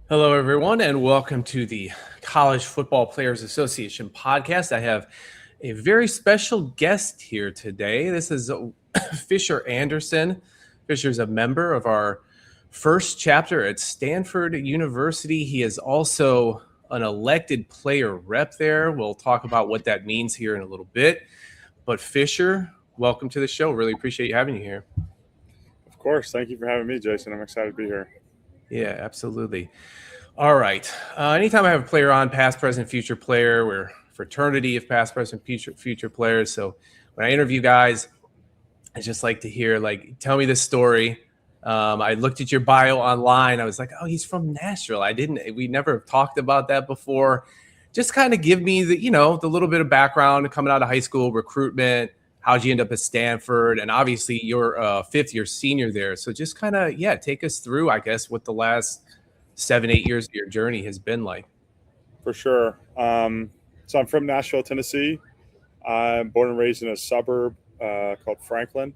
Hello, everyone, and welcome to the College Football Players Association podcast. I have a very special guest here today. This is Fisher Anderson. Fisher is a member of our first chapter at Stanford University. He is also an elected player rep there. We'll talk about what that means here in a little bit. But Fisher, welcome to the show. Really appreciate you having you here. Of course. Thank you for having me, Jason. I'm excited to be here. Yeah, absolutely. All right. Anytime I have a player on, past, present, future player, we're fraternity of past, present, future players. So when I interview guys, I just like to hear, tell me this story. I looked at your bio online. I was like, oh, he's from Nashville. We never talked about that before. Just kind of give me the little bit of background coming out of high school, recruitment. How'd you end up at Stanford? And obviously you're a fifth year senior there. So just kind of, take us through, I guess, what the last 7-8 years of your journey has been like. For sure. So I'm from Nashville, Tennessee. I'm born and raised in a suburb called Franklin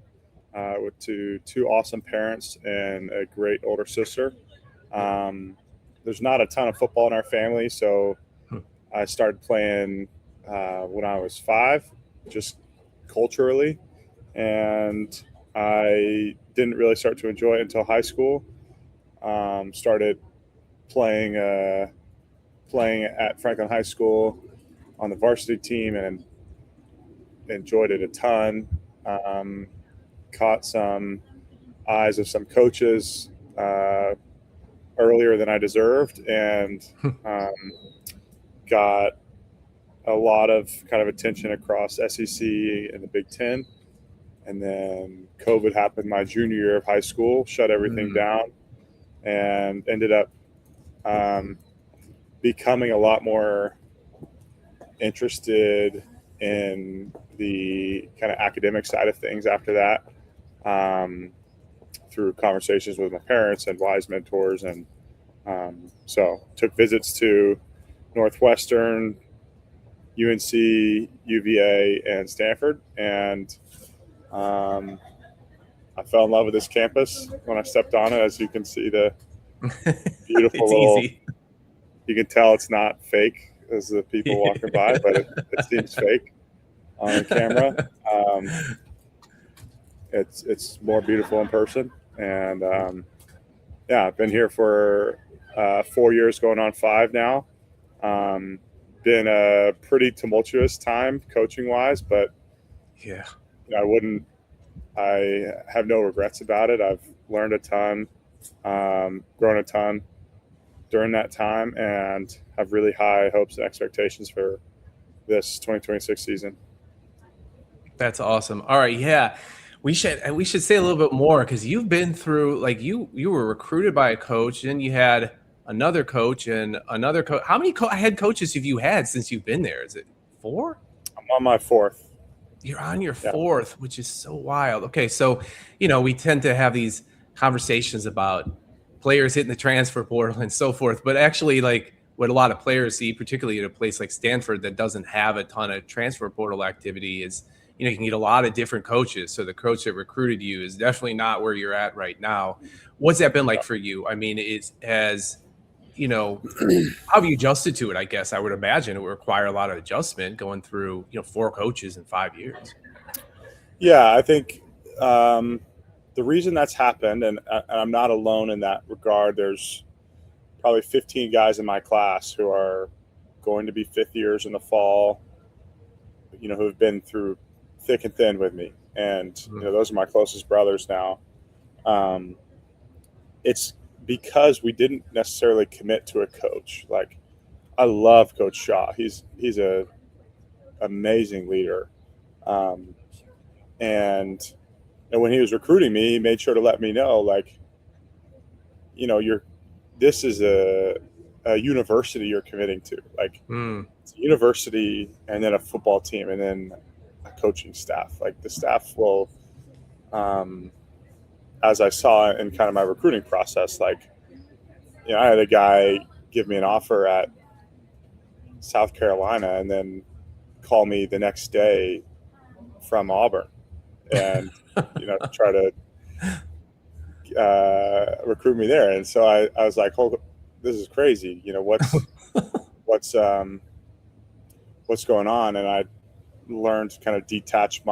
with two awesome parents and a great older sister. There's not a ton of football in our family, so I started playing when I was 5, just culturally, and I didn't really start to enjoy it until high school. Started playing at Franklin High School on the varsity team and enjoyed it a ton. Caught some eyes of some coaches earlier than I deserved, and got a lot of kind of attention across SEC and the Big Ten. And then COVID happened my junior year of high school, shut everything down, and ended up becoming a lot more interested in the kind of academic side of things after that, through conversations with my parents and wise mentors. And so took visits to Northwestern, UNC, UVA, and Stanford. And I fell in love with this campus when I stepped on it. As you can see, the beautiful little, Easy. you can tell it's not fake as the people walking by, but it seems fake on camera. It's more beautiful in person. And I've been here for 4 years, going on 5 now. Been a pretty tumultuous time coaching wise, but Yeah. I have no regrets about it. I've learned a ton, grown a ton during that time, and have really high hopes and expectations for this 2026 season. That's awesome. All right. Yeah. We should say a little bit more because you've been through, like, you were recruited by a coach, and you had another coach and another coach. How many head coaches have you had since you've been there? Is it 4? I'm on my 4th. You're on your 4th, which is so wild. Okay, so we tend to have these conversations about players hitting the transfer portal and so forth, but actually, like, what a lot of players see, particularly at a place like Stanford that doesn't have a ton of transfer portal activity, is you can get a lot of different coaches. So the coach that recruited you is definitely not where you're at right now. What's that been like for you? I mean, how have you adjusted to it? I guess I would imagine it would require a lot of adjustment going through 4 coaches in 5 years. Yeah, I think the reason that's happened, and I'm not alone in that regard. There's probably 15 guys in my class who are going to be 5th years in the fall, who have been through thick and thin with me. And, those are my closest brothers now. It's because we didn't necessarily commit to a coach. Like, I love Coach Shaw. He's a amazing leader. And when he was recruiting me, he made sure to let me know, like, this is a university you're committing to. Like, it's a university, and then a football team, and then a coaching staff. Like, the staff will, as I saw in kind of my recruiting process, like, I had a guy give me an offer at South Carolina and then call me the next day from Auburn and try to recruit me there. And so I was like, hold this is crazy. What's going on? And I learned to kind of detach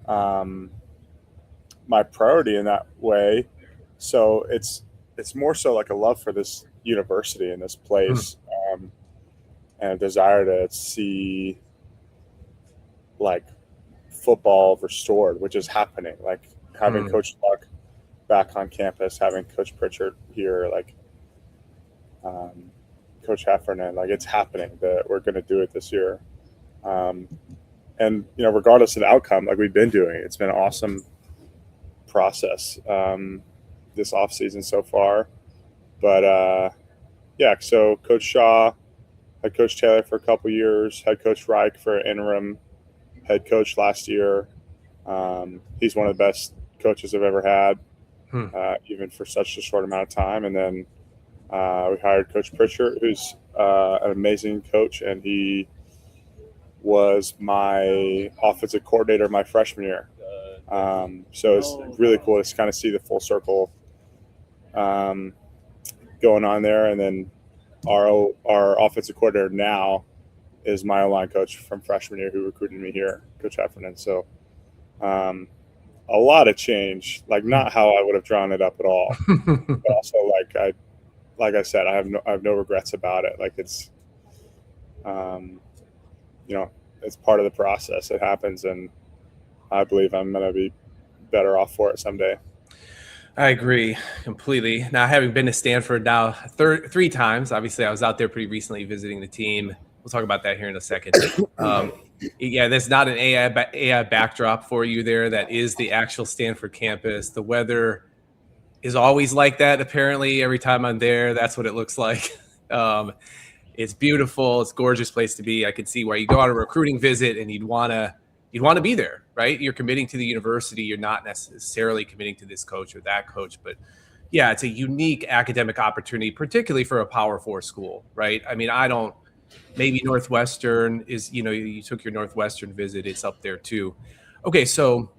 um, my priority in that way. So it's more so like a love for this university and this place, and a desire to see like football restored, which is happening. Like having Coach Luck back on campus, having Coach Pritchard here, like Coach Heffernan, like it's happening. That we're going to do it this year, and regardless of the outcome, like we've been doing it. It's been an awesome process this off season so far. But yeah, so Coach Shaw, head Coach Taylor for a couple years, head Coach Reich for an interim head coach last year. He's one of the best coaches I've ever had, even for such a short amount of time. And then we hired Coach Pritchard, who's an amazing coach, and he was my offensive coordinator my freshman year. So it's really cool to kind of see the full circle going on there. And then our offensive coordinator now is my O-line coach from freshman year who recruited me here, Coach Heffernan. So a lot of change, like not how I would have drawn it up at all. But also like I said, I have no regrets about it. Like it's it's part of the process. It happens, and I believe I'm going to be better off for it someday. I agree completely. Now, having been to Stanford now three times, obviously I was out there pretty recently visiting the team. We'll talk about that here in a second. Yeah, there's not an AI backdrop for you there. That is the actual Stanford campus. The weather is always like that. Apparently, every time I'm there, that's what it looks like. It's beautiful. It's a gorgeous place to be. I could see why you go on a recruiting visit and you'd want to be there, right? You're committing to the university. You're not necessarily committing to this coach or that coach, but yeah, it's a unique academic opportunity, particularly for a Power 4 school, right? I mean, maybe Northwestern is, you took your Northwestern visit. It's up there too. Okay. So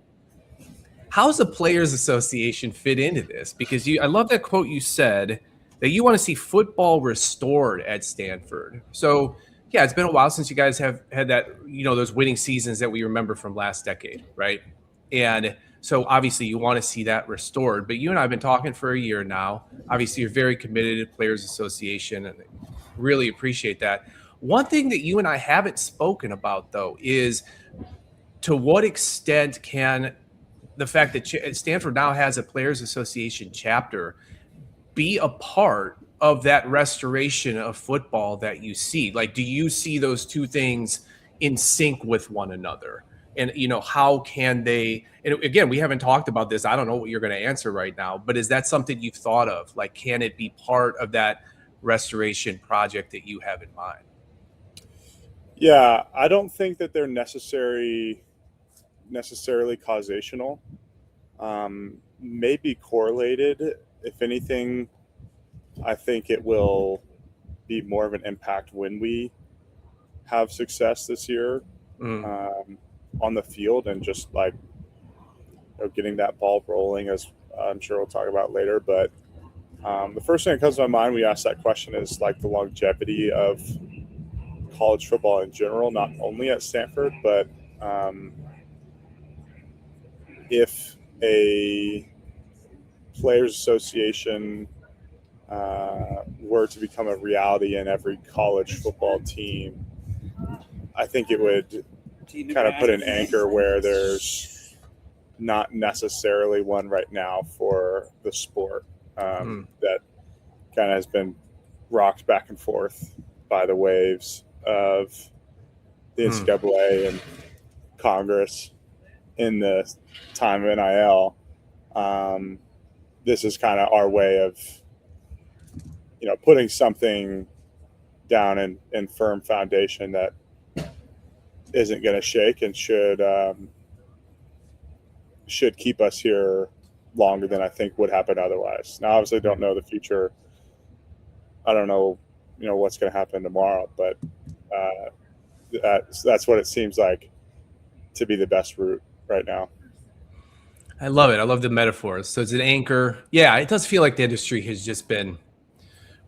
how's the Players Association fit into this? Because I love that quote you said that you want to see football restored at Stanford. So yeah, it's been a while since you guys have had that, those winning seasons that we remember from last decade, right? And so obviously you want to see that restored, but you and I have been talking for a year now. Obviously you're very committed to Players Association and really appreciate that. One thing that you and I haven't spoken about though is to what extent can the fact that Stanford now has a Players Association chapter be a part of that restoration of football that you see? Like, do you see those two things in sync with one another? And, how can they, and again, we haven't talked about this. I don't know what you're going to answer right now, but is that something you've thought of? Like, can it be part of that restoration project that you have in mind? Yeah, I don't think that they're necessarily causational. Maybe correlated. If anything, I think it will be more of an impact when we have success this year on the field, and just like getting that ball rolling, as I'm sure we'll talk about later. But the first thing that comes to my mind when we ask that question is like the longevity of college football in general, not only at Stanford, but if a Players Association were to become a reality in every college football team, I think it would kind of put an anchor where there's not necessarily one right now for the sport that kind of has been rocked back and forth by the waves of the NCAA and Congress in the time of NIL. This is kind of our way of, putting something down in firm foundation that isn't going to shake and should keep us here longer than I think would happen otherwise. Now, obviously, don't know the future. I don't know, what's going to happen tomorrow, but that's what it seems like to be the best route right now. I love it. I love the metaphors. So it's an anchor. Yeah, it does feel like the industry has just been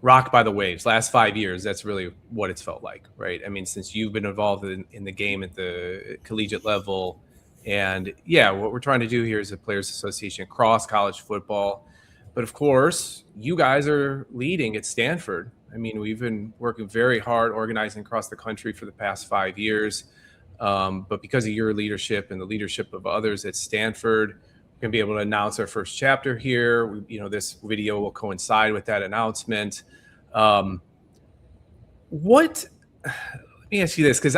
rocked by the waves. Last 5 years, that's really what it's felt like, right? I mean, since you've been involved in the game at the collegiate level. And yeah, what we're trying to do here is a players association across college football. But of course, you guys are leading at Stanford. I mean, we've been working very hard organizing across the country for the past 5 years. But because of your leadership and the leadership of others at Stanford, we're going to be able to announce our first chapter here. This video will coincide with that announcement. Let me ask you this, because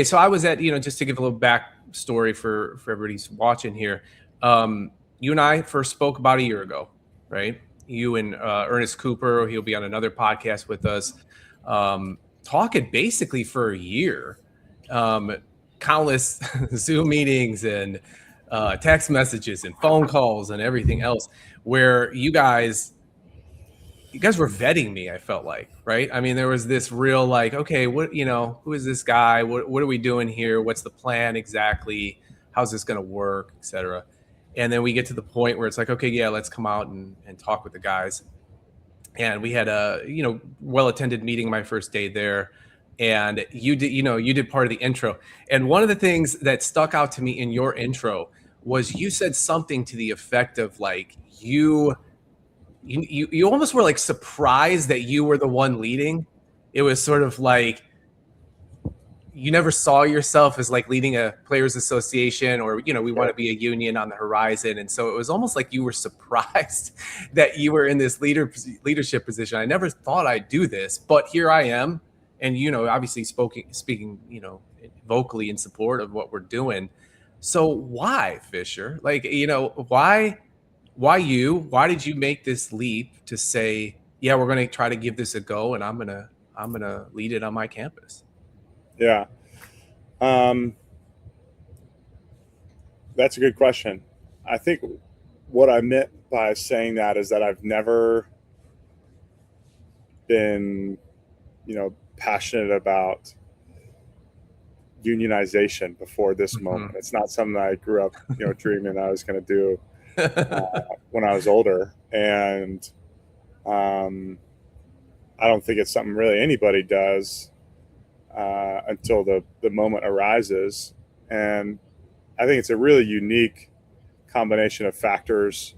so I was at, just to give a little backstory for everybody's watching here. You and I first spoke about a year ago, right? You and Ernest Cooper, he'll be on another podcast with us, talking basically for a year, countless Zoom meetings and text messages and phone calls and everything else, where you guys were vetting me, I felt like, right? I mean, there was this real like, okay, who is this guy? What are we doing here? What's the plan exactly? How's this going to work, et cetera? And then we get to the point where it's like, okay, yeah, let's come out and talk with the guys. And we had a, well-attended meeting my first day there. And you did part of the intro. And one of the things that stuck out to me in your intro was you said something to the effect of like, you almost were like surprised that you were the one leading. It was sort of like you never saw yourself as like leading a players association, or we want to be a union on the horizon. And so it was almost like you were surprised that you were in this leadership position. I never thought I'd do this, but here I am. And obviously speaking vocally in support of what we're doing. So why, Fisher? Like, why you? Why did you make this leap to say, yeah, we're going to try to give this a go, and I'm gonna lead it on my campus? Yeah, that's a good question. I think what I meant by saying that is that I've never been, passionate about unionization before this moment. It's not something that I grew up, dreaming I was going to do when I was older. And I don't think it's something really anybody does until the moment arises. And I think it's a really unique combination of factors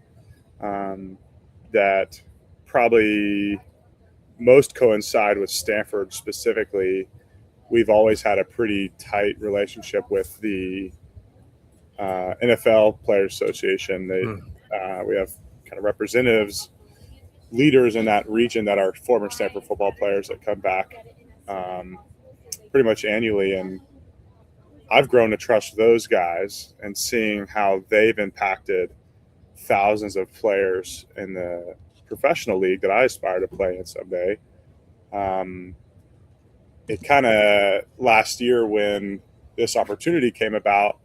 that probably most coincide with Stanford specifically. We've always had a pretty tight relationship with the NFL Players Association. We have kind of representatives, leaders in that region that are former Stanford football players that come back pretty much annually. And I've grown to trust those guys, and seeing how they've impacted thousands of players in the professional league that I aspire to play in someday. It kind of last year when this opportunity came about,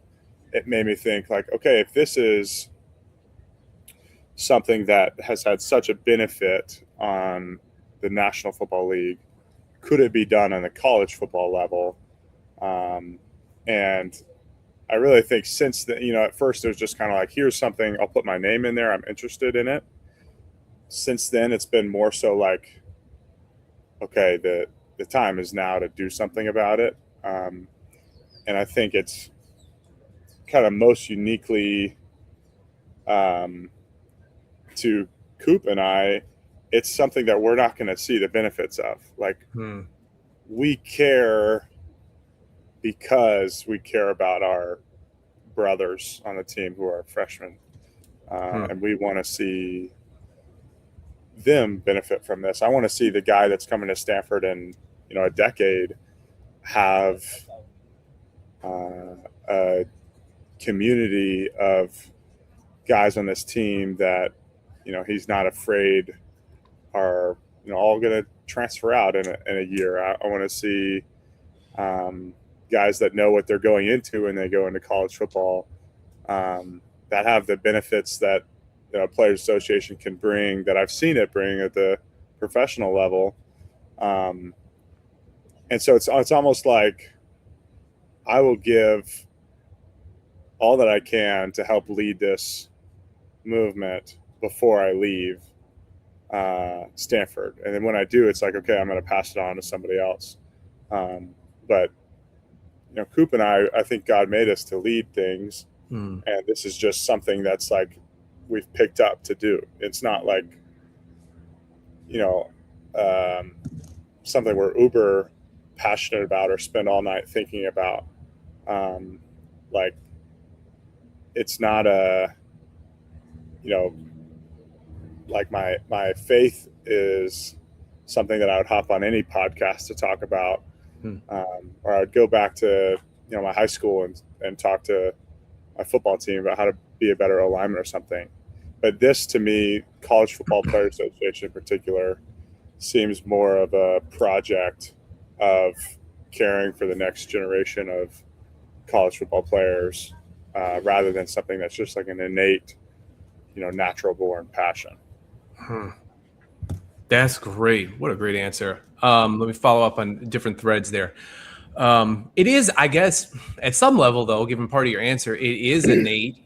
it made me think like, okay, if this is something that has had such a benefit on the National Football League, could it be done on the college football level? And I really think since at first it was just kind of like, here's something, I'll put my name in there, I'm interested in it. Since then, it's been more so like, okay, the time is now to do something about it. And I think it's kind of most uniquely to Coop and I, it's something that we're not going to see the benefits of. Like, we care because we care about our brothers on the team who are freshmen. And we want to see them benefit from this. I want to see the guy that's coming to Stanford in a decade have a community of guys on this team that he's not afraid are all going to transfer out in a year. I want to see guys that know what they're going into when they go into college football, that have the benefits that Players Association can bring, that I've seen it bring at the professional level. And so it's almost like I will give all that I can to help lead this movement before I leave. Stanford. And then when I do, it's like, okay, I'm going to pass it on to somebody else. But Coop and I think God made us to lead things, and this is just something that's like we've picked up to do. It's not like something we're uber passionate about or spend all night thinking about. Like it's not like my faith is something that I would hop on any podcast to talk about. Or I would go back to my high school and talk to my football team about how to be a better alignment or something. But this, to me, College Football Players Association in particular, seems more of a project of caring for the next generation of college football players, rather than something that's just like an innate, natural born passion. That's great. What a great answer. Let me follow up on different threads there. It is, I guess, at some level, though, given part of your answer, it is innate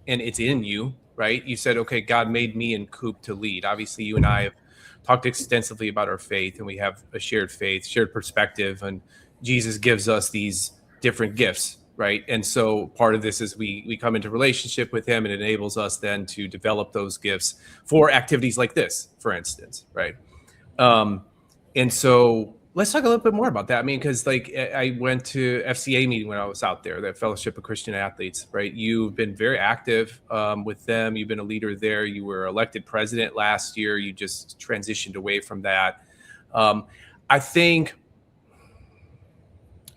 and it's in you, right? You said, okay, God made me and Coop to lead. Obviously, you and I have talked extensively about our faith, and we have a shared faith, shared perspective, and Jesus gives us these different gifts, right? And so part of this is we come into relationship with him, and it enables us then to develop those gifts for activities like this, for instance, right? And so let's talk a little bit more about that. I mean, because like I went to FCA meeting when I was out there, that Fellowship of Christian Athletes, right? You've been very active with them. You've been a leader there. You were elected president last year. You just transitioned away from that. I think,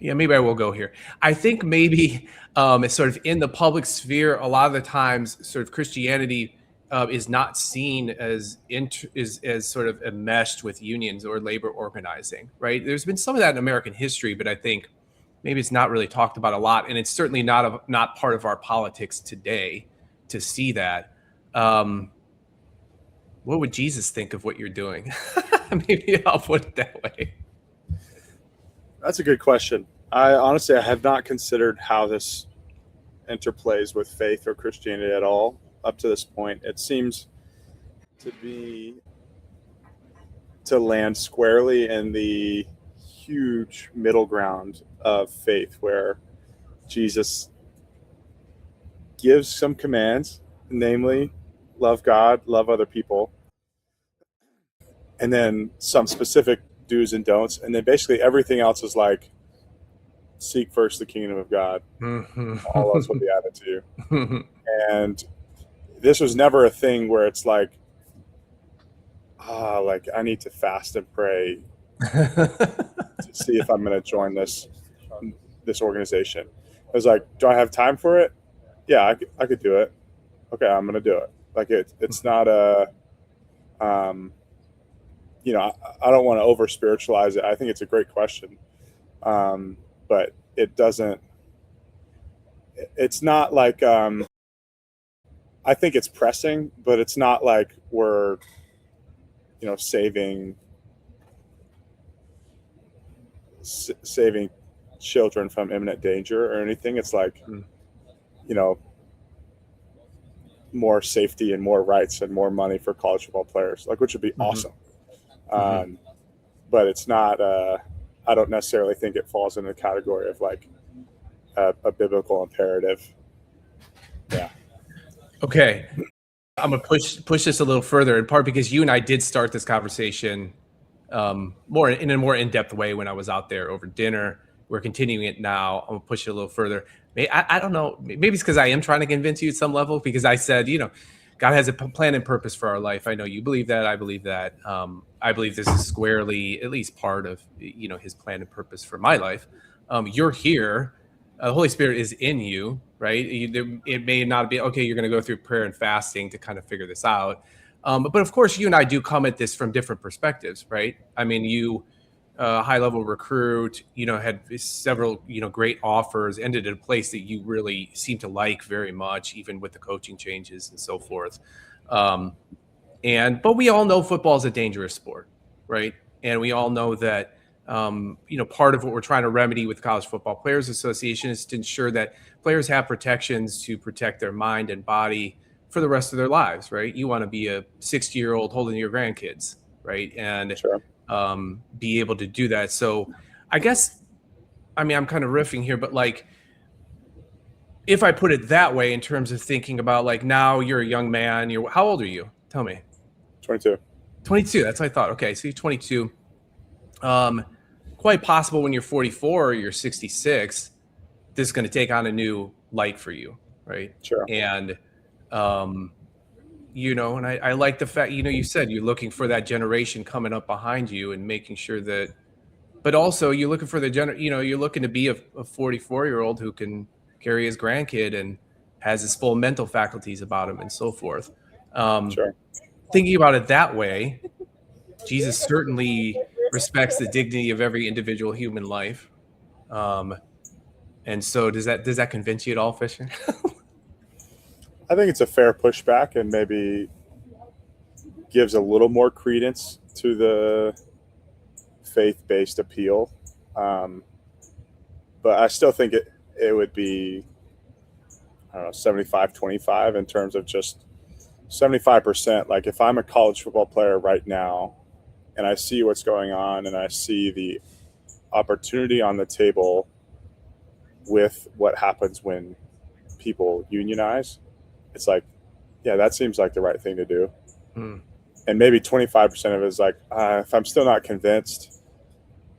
maybe I will go here. I think maybe it's sort of in the public sphere, a lot of the times sort of Christianity is not seen as sort of enmeshed with unions or labor organizing, right? There's been some of that in American history, but I think maybe it's not really talked about a lot, and it's certainly not part of our politics today to see that. What would Jesus think of what you're doing? Maybe I'll put it that way. That's a good question. I have not considered how this interplays with faith or Christianity at all up to this point. It seems to land squarely in the huge middle ground of faith, where Jesus gives some commands, namely love God, love other people, and then some specific do's and don'ts, and then basically everything else is like, seek first the kingdom of God. All else will be added to you. And this was never a thing where it's like, like I need to fast and pray to see if I'm going to join this organization. It was like, do I have time for it? Yeah, I could do it. Okay, I'm going to do it. Like it's not a, I don't want to over spiritualize it. I think it's a great question. But it doesn't, it's not like, I think it's pressing, but it's not like we're, saving children from imminent danger or anything. It's like, more safety and more rights and more money for college football players, like, which would be awesome. But it's not, I don't necessarily think it falls in the category of like a biblical imperative. Yeah. Okay. I'm going to push this a little further, in part because you and I did start this conversation more in a more in-depth way when I was out there over dinner. We're continuing it now. I'm going to push it a little further. I don't know. Maybe it's because I am trying to convince you at some level, because I said, God has a plan and purpose for our life. I know you believe that. I believe that. I believe this is squarely at least part of, his plan and purpose for my life. You're here. The Holy Spirit is in you, right? It may not be, okay, you're going to go through prayer and fasting to kind of figure this out. But of course, you and I do come at this from different perspectives, right? I mean, you, high-level recruit, had several, great offers, ended at a place that you really seem to like very much, even with the coaching changes and so forth. But we all know football is a dangerous sport, right? And we all know that, part of what we're trying to remedy with College Football Players Association is to ensure that players have protections to protect their mind and body for the rest of their lives, right? You want to be a 60-year-old holding your grandkids, right? And Sure. be able to do that. So I guess, I mean, I'm kind of riffing here, but like, if I put it that way, in terms of thinking about like, now you're a young man, how old are you? Tell me. 22. 22. That's what I thought. Okay. So you're 22. Quite possible when you're 44 or you're 66, this is going to take on a new light for you. Right. Sure. And, and I like the fact, you said you're looking for that generation coming up behind you and making sure that, but also you're looking for you're looking to be a 44-year-old who can carry his grandkid and has his full mental faculties about him and so forth. Sure. Thinking about it that way, Jesus certainly respects the dignity of every individual human life. And so does that convince you at all, Fisher? I think it's a fair pushback and maybe gives a little more credence to the faith-based appeal. But I still think it would be, I don't know, 75-25 in terms of just 75%. Like if I'm a college football player right now and I see what's going on and I see the opportunity on the table with what happens when people unionize, it's like, yeah, that seems like the right thing to do. And maybe 25% of it is like, if I'm still not convinced,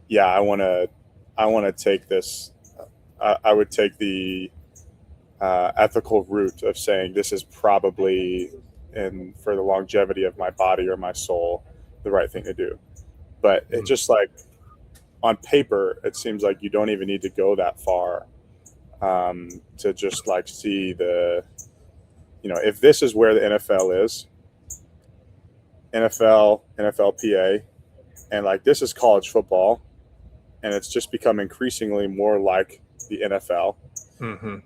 yeah, I want to take this. I would take the ethical route of saying this is probably, and for the longevity of my body or my soul, the right thing to do. But it just like on paper, it seems like you don't even need to go that far to just like see the, if this is where the NFL is, NFL, NFLPA, and like this is college football, and it's just become increasingly more like the NFL. Mm-hmm.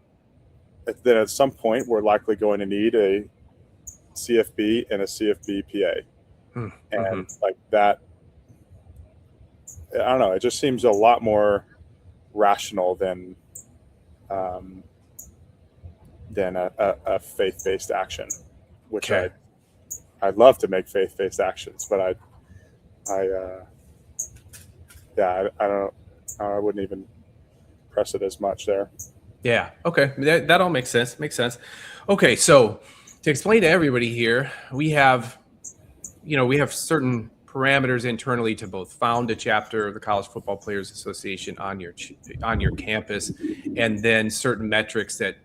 Then at some point we're likely going to need a CFB and a CFBPA, and like that. I don't know. It just seems a lot more rational than a faith-based action, which Okay. I'd love to make faith-based actions, but I wouldn't even press it as much there. Yeah. Okay. That all makes sense. Okay. So to explain to everybody here, we have certain parameters internally to both found a chapter of the College Football Players Association on your campus, and then certain metrics that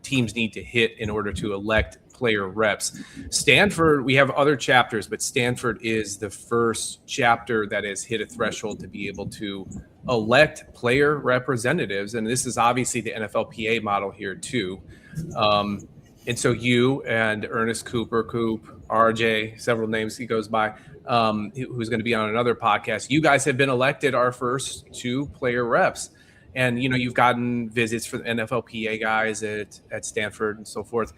teams need to hit in order to elect player reps. Stanford, we have other chapters, but Stanford is the first chapter that has hit a threshold to be able to elect player representatives, and this is obviously the NFLPA model here too. And so you and Ernest Coop, RJ, several names he goes by, who's going to be on another podcast. You guys have been elected our first 2 player reps. And, you've gotten visits for the NFLPA guys at Stanford and so forth.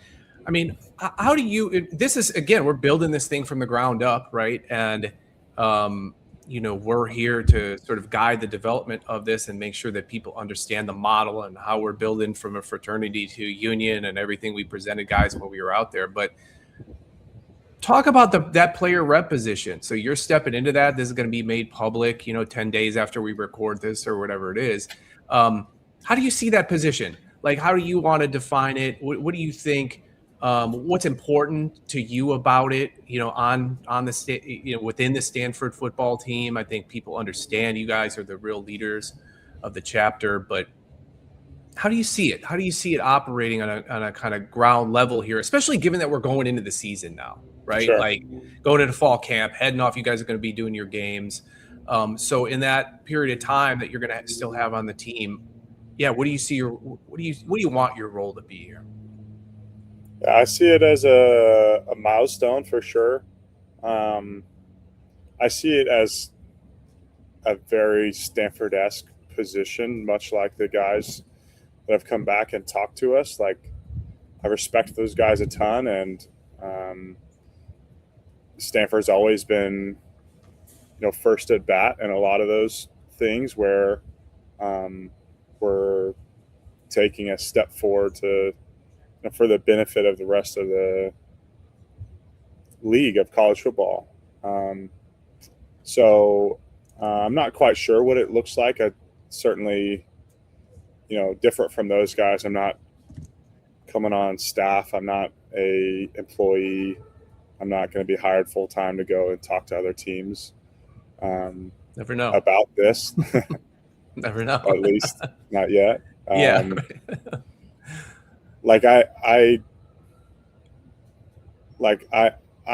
I mean, how do this is, again, we're building this thing from the ground up, right? And, we're here to sort of guide the development of this and make sure that people understand the model and how we're building from a fraternity to union and everything we presented guys when we were out there. But talk about that player rep position. So you're stepping into that. This is going to be made public, 10 days after we record this or whatever it is. How do you see that position? Like, how do you want to define it? What do you think? What's important to you about it? On the within the Stanford football team. I think people understand you guys are the real leaders of the chapter, but how do you see it? How do you see it operating on a kind of ground level here, especially given that we're going into the season now, right? Sure. Like going into fall camp, heading off, you guys are going to be doing your games. So in that period of time that you're going to still have on the team, what do you see what do you want your role to be here? Yeah, I see it as a milestone for sure. I see it as a very Stanford-esque position, much like the guys that have come back and talked to us. Like, I respect those guys a ton, and Stanford's always been, first at bat in a lot of those things where we're taking a step forward to for the benefit of the rest of the league of college football. So I'm not quite sure what it looks like. I certainly, different from those guys. I'm not coming on staff. I'm not a employee. I'm not going to be hired full time to go and talk to other teams Never know. about this. Never know. At least not yet. Yeah. Like I'm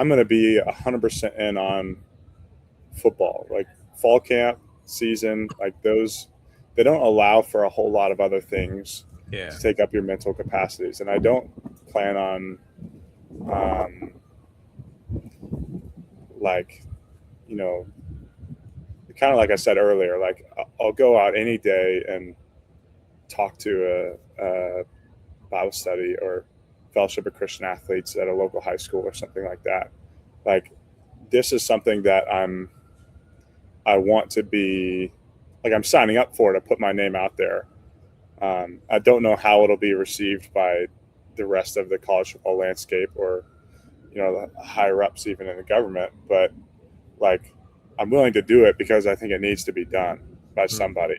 going to be 100% in on football. Like fall camp season, like those, they don't allow for a whole lot of other things to take up your mental capacities. And I don't plan on, kind of like I said earlier, like I'll go out any day and talk to a Bible study or fellowship of Christian athletes at a local high school or something like that. Like this is something that I want to be, like I'm signing up for, to put my name out there. I don't know how it'll be received by the rest of the college football landscape or, the higher ups even in the government, but like I'm willing to do it because I think it needs to be done by somebody.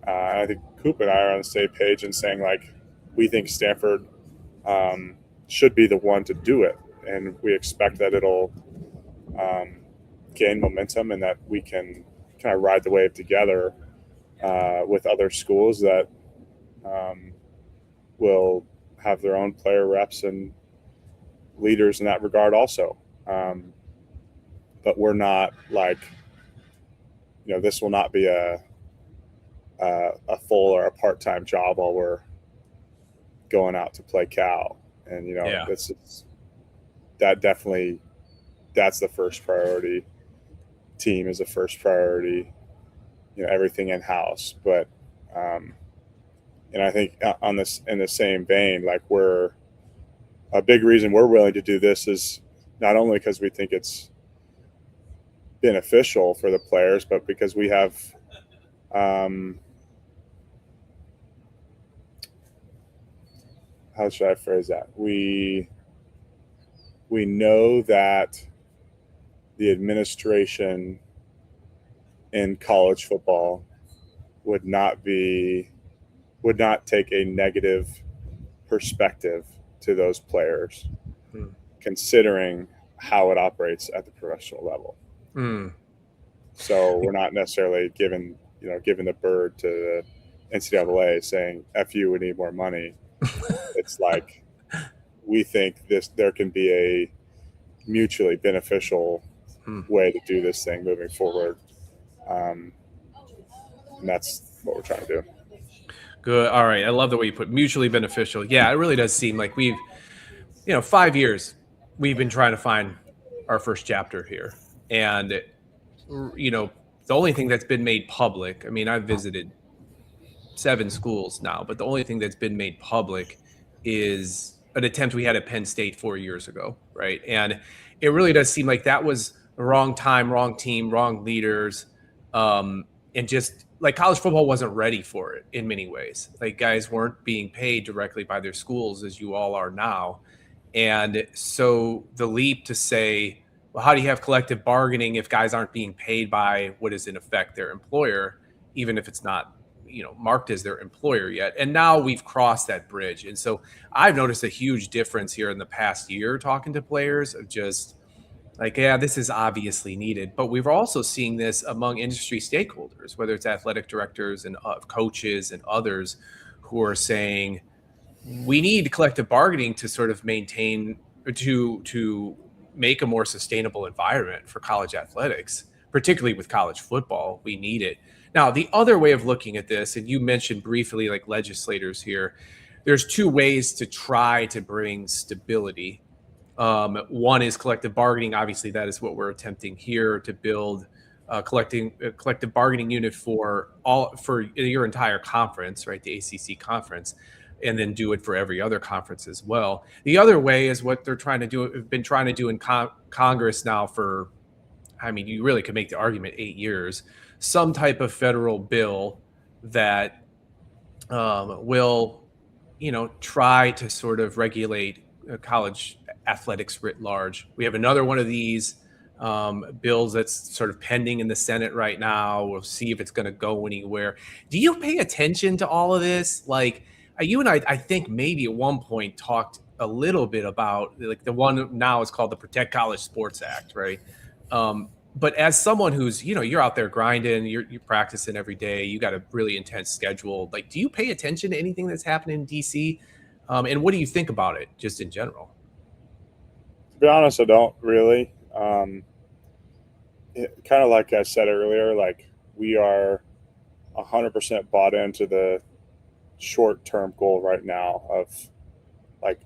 I think Coop and I are on the same page in saying like we think Stanford should be the one to do it, and we expect that it'll gain momentum and that we can kind of ride the wave together with other schools that will have their own player reps and leaders in that regard also. But we're not like, this will not be a full or a part-time job while we're going out to play Cal. And, that's the first priority. Team is the first priority, everything in-house. But, and I think in the same vein, like a big reason we're willing to do this is not only because we think it's beneficial for the players, but because we have how should I phrase that? We know that the administration in college football would not take a negative perspective to those players, considering how it operates at the professional level. So we're not necessarily giving the bird to the NCAA saying, F you, we need more money. It's like, we think there can be a mutually beneficial way to do this thing moving forward. And that's what we're trying to do. Good. All right. I love the way you put mutually beneficial. Yeah, it really does seem like we've, 5 years we've been trying to find our first chapter here. And, the only thing that's been made public, I mean, I've visited 7 schools now, but the only thing that's been made public is an attempt we had at Penn State 4 years ago. Right. And it really does seem like that was the wrong time, wrong team, wrong leaders. And just like college football wasn't ready for it in many ways. Like guys weren't being paid directly by their schools as you all are now. And so the leap to say, well, how do you have collective bargaining if guys aren't being paid by what is in effect their employer, even if it's not, marked as their employer yet? And now we've crossed that bridge. And so I've noticed a huge difference here in the past year talking to players of just like, yeah, this is obviously needed. But we're also seeing this among industry stakeholders, whether it's athletic directors and coaches and others who are saying, we need collective bargaining to sort of maintain, to make a more sustainable environment for college athletics, particularly with college football. We need it. Now, the other way of looking at this, and you mentioned briefly like legislators here, there's 2 ways to try to bring stability. One is collective bargaining. Obviously, that is what we're attempting here, to build a collective bargaining unit for your entire conference, right? The ACC conference, and then do it for every other conference as well. The other way is what they're trying to do, have been trying to do in Congress now for, I mean, you really could make the argument 8 years, some type of federal bill that will try to sort of regulate college athletics writ large. We have another one of these bills that's sort of pending in the Senate right now. We'll see if it's going to go anywhere. Do you pay attention to all of this? Like, you and I think maybe at one point talked a little bit about, like, the one now is called the Protect College Sports Act, right? But as someone who's, you're out there grinding, you're practicing every day, you got a really intense schedule. Like, do you pay attention to anything that's happening in DC? And what do you think about it just in general? To be honest, I don't really. Kind of like I said earlier, like we are 100% bought into the short-term goal right now of like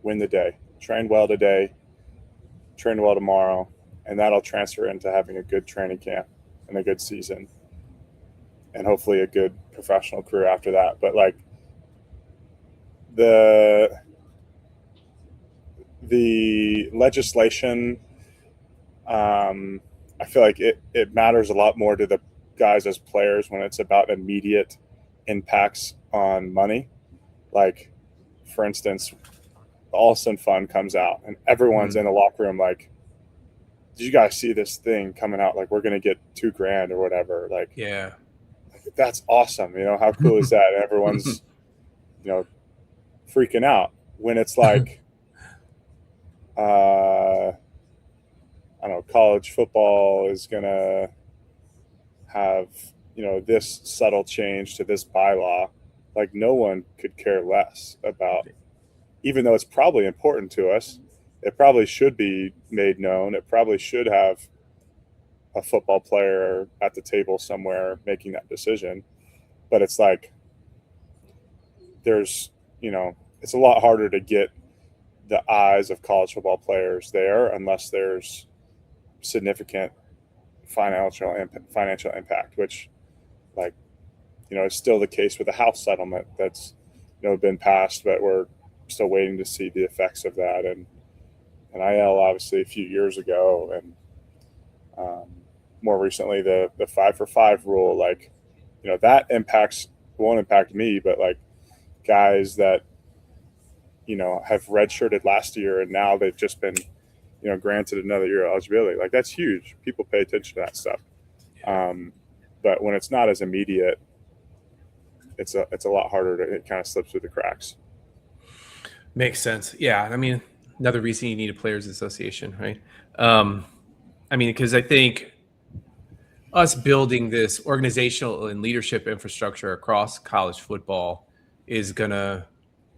win the day, train well today, train well tomorrow, and that'll transfer into having a good training camp and a good season and hopefully a good professional career after that. But like the legislation, I feel like it matters a lot more to the guys as players when it's about immediate impacts on money. Like, for instance, the All-Sun Fund comes out and everyone's in the locker room like, did you guys see this thing coming out? Like, we're going to get $2,000 or whatever. Like, Yeah. That's awesome. How cool is that? And everyone's, freaking out when it's like, I don't know, college football is going to have, this subtle change to this bylaw. Like, no one could care less about, even though it's probably important to us, it probably should be made known. It probably should have a football player at the table somewhere making that decision. But it's like, there's, it's a lot harder to get the eyes of college football players there unless there's significant financial impact, which, like, is still the case with the House settlement that's, been passed, but we're still waiting to see the effects of that. And NIL, obviously, a few years ago, and more recently, the 5-for-5 rule, like, that won't impact me, but like guys that, have redshirted last year and now they've just been, granted another year of eligibility. Like, that's huge. People pay attention to that stuff. But when it's not as immediate, it's a lot harder to, it kind of slips through the cracks. Makes sense. Yeah. I mean, another reason you need a players association, right? Because I think us building this organizational and leadership infrastructure across college football is going to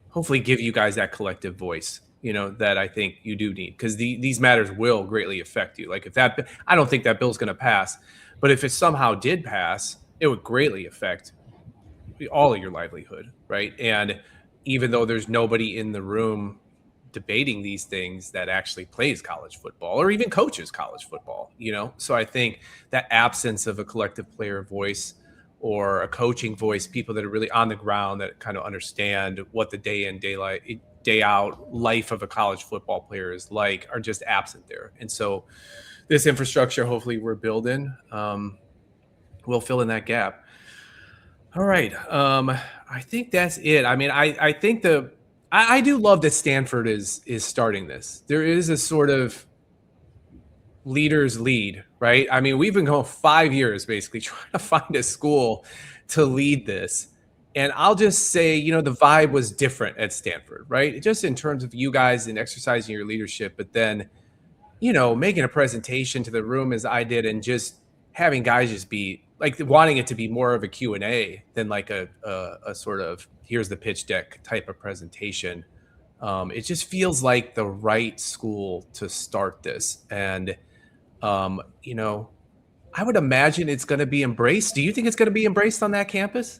hopefully give you guys that collective voice, that I think you do need, because these matters will greatly affect you. Like, I don't think that bill's going to pass, but if it somehow did pass, it would greatly affect all of your livelihood, right? And even though there's nobody in the room debating these things that actually plays college football or even coaches college football, so I think that absence of a collective player voice or a coaching voice, people that are really on the ground that kind of understand what the day in, day out life of a college football player is like, are just absent there. And so this infrastructure, hopefully we're building, will fill in that gap. All right. I think that's it. I mean, I think I do love that Stanford is starting this. There is a sort of leaders lead, right? I mean, we've been going 5 years basically trying to find a school to lead this. And I'll just say, the vibe was different at Stanford, right? Just in terms of you guys and exercising your leadership, but then, making a presentation to the room as I did and just having guys just be like wanting it to be more of a Q&A than like a sort of here's the pitch deck type of presentation. It just feels like the right school to start this. And, I would imagine it's going to be embraced. Do you think it's going to be embraced on that campus?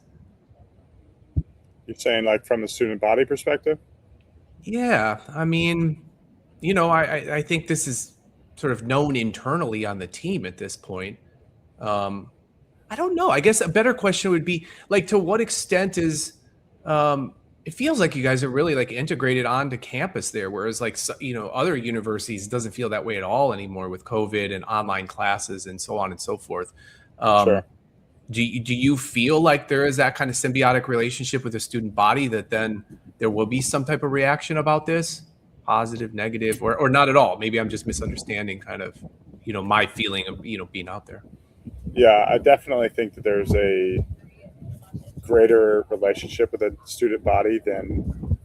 You're saying like from the student body perspective? Yeah. I mean, I think this is sort of known internally on the team at this point. I don't know. I guess a better question would be like, to what extent is, it feels like you guys are really like integrated onto campus there, whereas like, other universities, it doesn't feel that way at all anymore with COVID and online classes and so on and so forth. Sure. Do you feel like there is that kind of symbiotic relationship with the student body that then there will be some type of reaction about this, positive, negative, or not at all? Maybe I'm just misunderstanding kind of, my feeling of, being out there. Yeah, I definitely think that there's a greater relationship with the student body than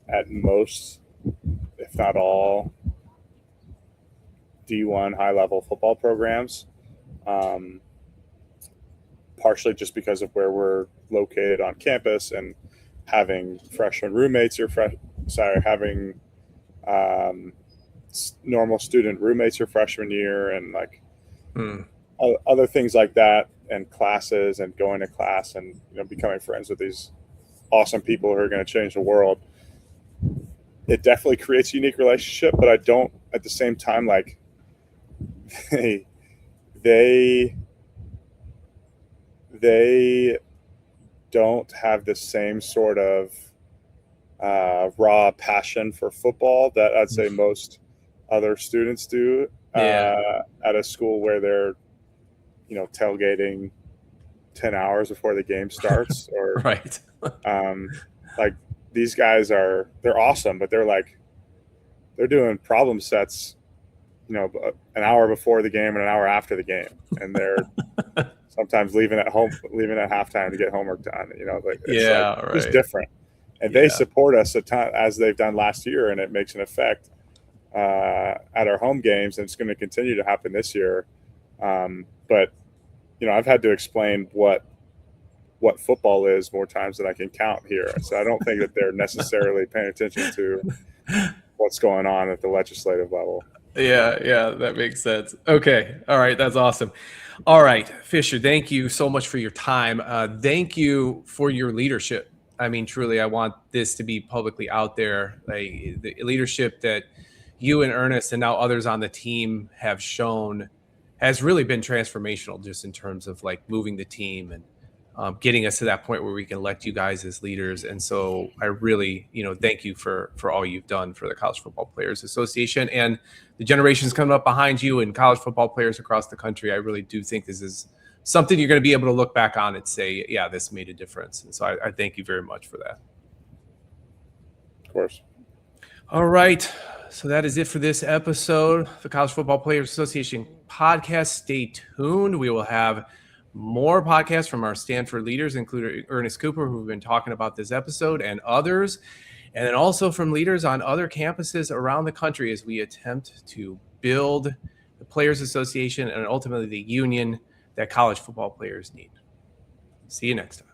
at most, if not all, D1 high level football programs. Um, Partially just because of where we're located on campus and having freshman roommates having um, normal student roommates your freshman year, and like other things like that, and classes and going to class, and becoming friends with these awesome people who are going to change the world. It definitely creates a unique relationship, but I don't at the same time like they don't have the same sort of raw passion for football that I'd say most other students do at a school where they're tailgating 10 hours before the game starts, or Right. Like these guys they're awesome, but they're doing problem sets an hour before the game and an hour after the game, and they're sometimes leaving at halftime to get homework done. It's different, and they support us a ton, as they've done last year, and it makes an effect at our home games, and it's going to continue to happen this year. But I've had to explain what football is more times than I can count here, so I don't think that they're necessarily paying attention to what's going on at the legislative level. Yeah, that makes sense. Okay. All right. That's awesome. All right, Fisher, thank you so much for your time. Thank you for your leadership. I mean, truly, I want this to be publicly out there. Like, the leadership that you and Ernest and now others on the team have shown has really been transformational, just in terms of like moving the team and getting us to that point where we can elect you guys as leaders. And so I really, thank you for all you've done for the College Football Players Association and the generations coming up behind you and college football players across the country. I really do think this is something you're going to be able to look back on and say, yeah, this made a difference. And so I thank you very much for that. Of course. All right. So that is it for this episode of the College Football Players Association podcast. Stay tuned. We will have more podcasts from our Stanford leaders, including Ernest Cooper, who've been talking about this episode, and others, and then also from leaders on other campuses around the country as we attempt to build the Players Association and ultimately the union that college football players need. See you next time.